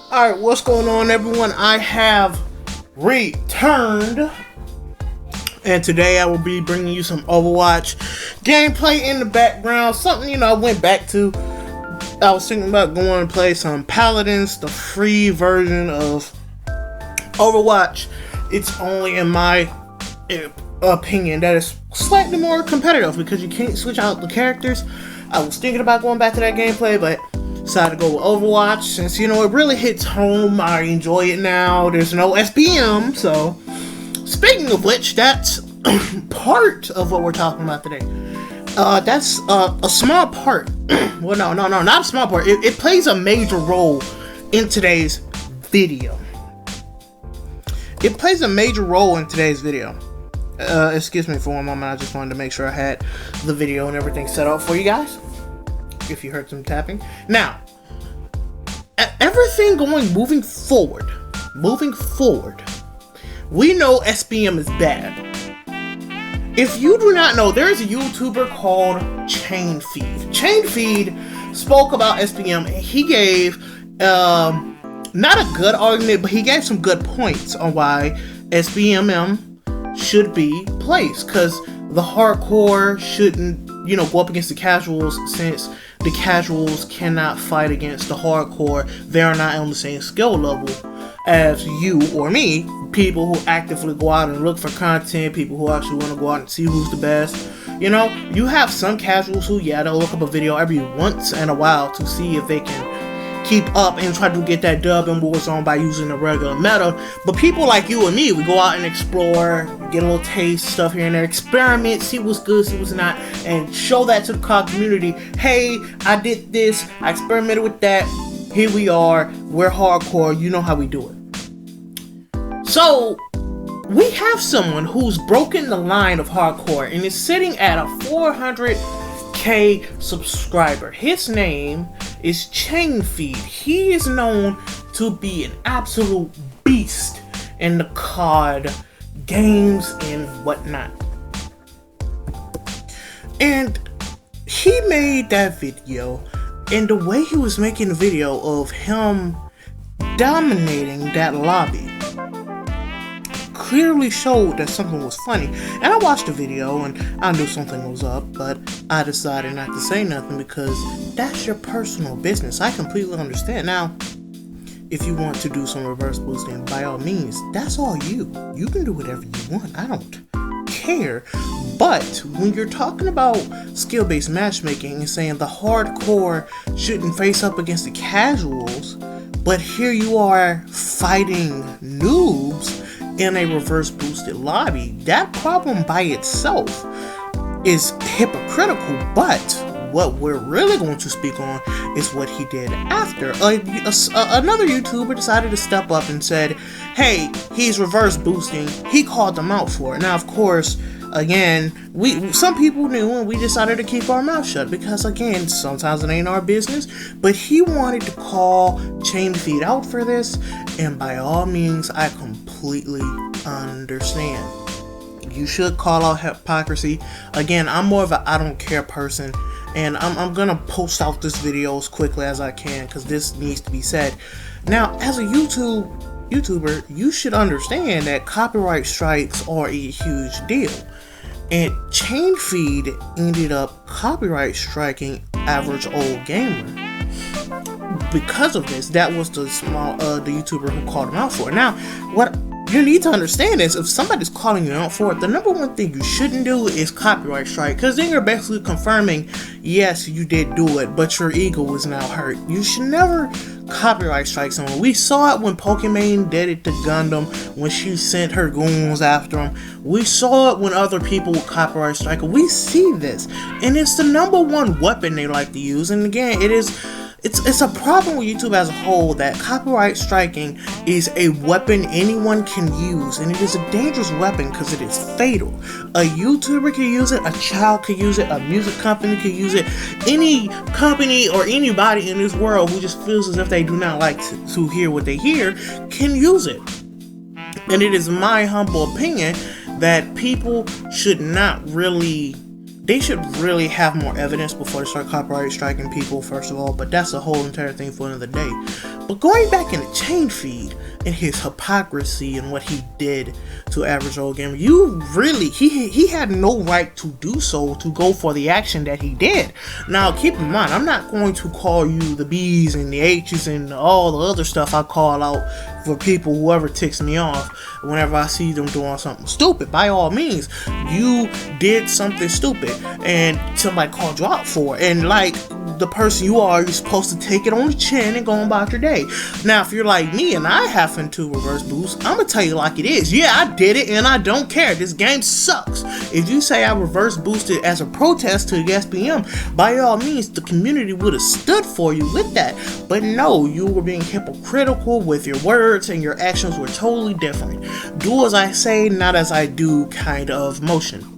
Alright, what's going on, everyone? I have returned, and today I will be bringing you some Overwatch gameplay in the background. Something, I went back to. I was thinking about going to play some Paladins, the free version of Overwatch. It's only, in my opinion, that is slightly more competitive because you can't switch out the characters. I was thinking about going back to that gameplay, but decided to go with Overwatch since, it really hits home. I enjoy it now. There's no SBM, so speaking of which, that's part of what we're talking about today. That's a small part. Well, no, not a small part. It plays a major role in today's video. It plays a major role in today's video. Excuse me for one moment. I just wanted to make sure I had the video and everything set up for you guys. If you heard some tapping. Now, everything moving forward, we know SBM is bad. If you do not know, there is a YouTuber called Chainfeed. Chainfeed spoke about SBM, and he gave not a good argument, but he gave some good points on why SBMM should be placed, because the hardcore shouldn't go up against the casuals, since the casuals cannot fight against the hardcore. They are not on the same skill level as you or me, people who actively go out and look for content, people who actually want to go out and see who's the best. You have some casuals who, they'll look up a video every once in a while to see if they can keep up and try to get that dub in Warzone by using the regular meta. But people like you and me, we go out and explore, get a little taste, stuff here and there, experiment, see what's good, see what's not, and show that to the COD community. Hey, I did this, I experimented with that, here we are, we're hardcore, you know how we do it. So, we have someone who's broken the line of hardcore and is sitting at a 400k subscriber. His name is Chainfeed. He is known to be an absolute beast in the COD games and whatnot. And he made that video, and the way he was making the video of him dominating that lobby clearly showed that something was funny. And I watched the video and I knew something was up, but I decided not to say nothing because that's your personal business. I completely understand. Now, if you want to do some reverse boosting, by all means, that's all you. You can do whatever you want. I don't care. But when you're talking about skill-based matchmaking and saying the hardcore shouldn't face up against the casuals, but here you are fighting noobs in a reverse boosted lobby, that problem by itself is hypocritical. But what we're really going to speak on is what he did after. Another YouTuber decided to step up and said, hey, he's reverse boosting. He called them out for it. Now, of course, again, some people knew, and we decided to keep our mouth shut because, again, sometimes it ain't our business. But he wanted to call Chainfeed out for this, and by all means, I completely understand. You should call out hypocrisy. Again, I'm more of a I don't care person, and I'm gonna post out this video as quickly as I can because this needs to be said. Now, as a YouTuber, you should understand that copyright strikes are a huge deal. And Chainfeed ended up copyright striking Average Old Gamer. Because of this, that was the YouTuber who called him out for it. Now, what you need to understand is, if somebody's calling you out for it, the number one thing you shouldn't do is copyright strike, because then you're basically confirming, yes, you did do it, but your ego was now hurt. You should never copyright strike someone. We saw it when Pokimane did it to Gundam, when she sent her goons after him. We saw it when other people would copyright strike. We see this, and it's the number one weapon they like to use. And again, it's a problem with YouTube as a whole that copyright striking is a weapon anyone can use, and it is a dangerous weapon because it is fatal. A YouTuber can use it, a child can use it, a music company can use it, any company or anybody in this world who just feels as if they do not like to hear what they hear can use it. And it is my humble opinion that people should not really they should really have more evidence before they start copyright striking people, first of all, but that's a whole entire thing for another day. But going back into Chainfeed and his hypocrisy and what he did to average old gamer, you really, he had no right to do so, to go for the action that he did. Now, keep in mind, I'm not going to call you the B's and the H's and all the other stuff I call out for people, whoever ticks me off whenever I see them doing something stupid. By all means, you did something stupid and somebody called you out for it, and like the person you are, you're supposed to take it on the chin and go about your day. Now, if you're like me and I happen to reverse boost, I'm gonna tell you like it is. Yeah, I did it and I don't care. This game sucks. If you say I reverse boosted as a protest to the SBM, by all means, the community would have stood for you with that. But no, you were being hypocritical with your words and your actions were totally different. Do as I say, not as I do kind of motion.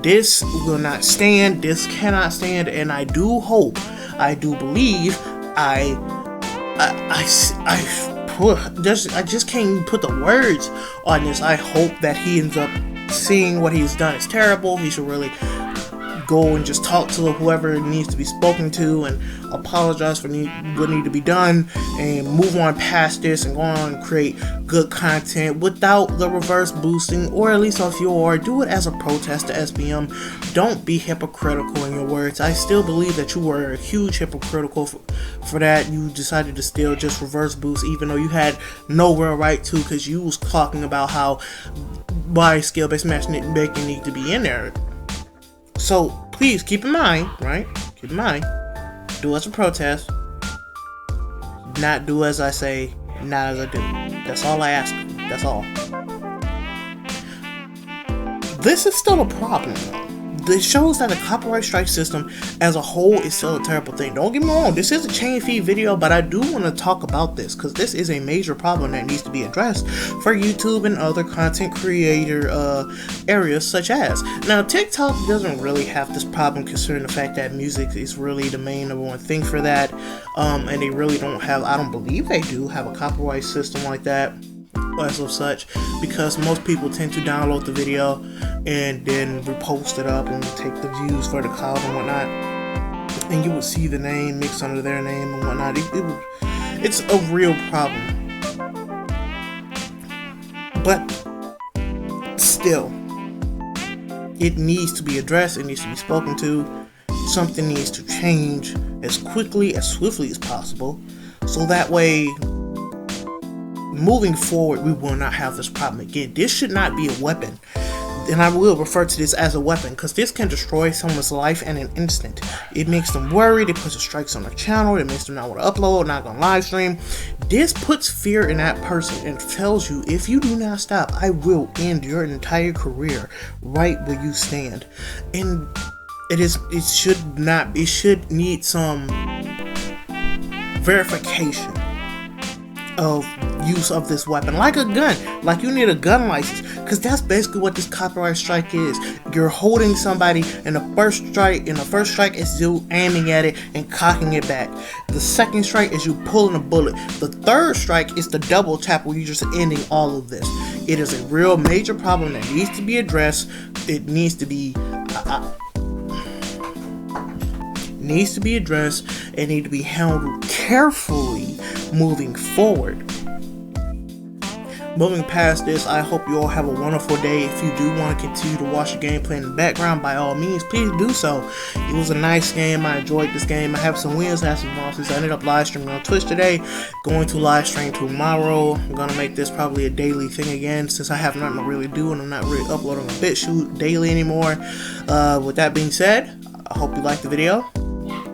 This will not stand, this cannot stand, and I do hope, I do believe, I just can't put the words on this. I hope that he ends up seeing what he's done is terrible. He should really go and just talk to whoever needs to be spoken to and apologize for what need to be done and move on past this and go on and create good content without the reverse boosting, or at least if you are, do it as a protest to SBM. Don't be hypocritical in your words. I still believe that you were a huge hypocritical for that. You decided to still just reverse boost even though you had no real right to, because you was talking about how why skill-based matchmaking need to be in there. So please keep in mind, right? Keep in mind, do as a protest, not do as I say, not as I do. That's all I ask. That's all. This is still a problem, though. This shows that the copyright strike system as a whole is still a terrible thing. Don't get me wrong, this is a Chainfeed video, but I do want to talk about this because this is a major problem that needs to be addressed for YouTube and other content creator areas such as. Now, TikTok doesn't really have this problem considering the fact that music is really the main number one thing for that, and they really don't have, I don't believe they do have a copyright system like that as of such, because most people tend to download the video and then repost it up and take the views for the cloud and whatnot, and you would see the name mixed under their name and whatnot. It's a real problem, but still, it needs to be addressed. It needs to be spoken to. Something needs to change as quickly, as swiftly as possible, so that way, moving forward, we will not have this problem again. This should not be a weapon, and I will refer to this as a weapon because this can destroy someone's life in an instant. It makes them worried, it puts strikes on their channel, it makes them not want to upload, not going to live stream. This puts fear in that person and tells you, if you do not stop, I will end your entire career right where you stand. And it should need some verification of use of this weapon, like a gun. Like, you need a gun license, because that's basically what this copyright strike is. You're holding somebody, and the first strike is you aiming at it and cocking it back. The second strike is you pulling a bullet. The third strike is the double tap, where you're just ending all of this. It is a real major problem that needs to be addressed. It needs to be addressed and need to be handled carefully moving forward. Moving past this, I hope you all have a wonderful day. If you do want to continue to watch the gameplay in the background, by all means, please do so. It was a nice game. I enjoyed this game. I have some wins, I have some losses. I ended up live streaming on Twitch today, going to live stream tomorrow. I'm going to make this probably a daily thing again, since I have nothing to really do and I'm not really uploading a BitChute daily anymore. With that being said, I hope you liked the video.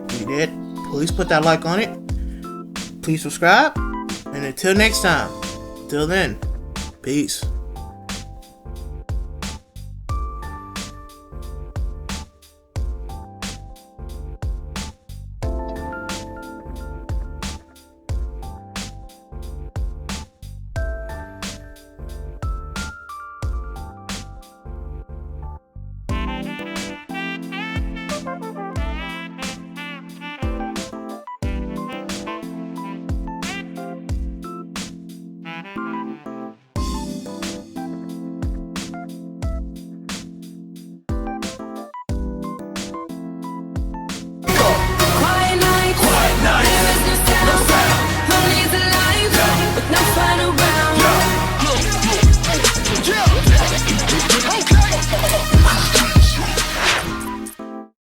If you did, please put that like on it. Please subscribe. And until next time, till then, peace.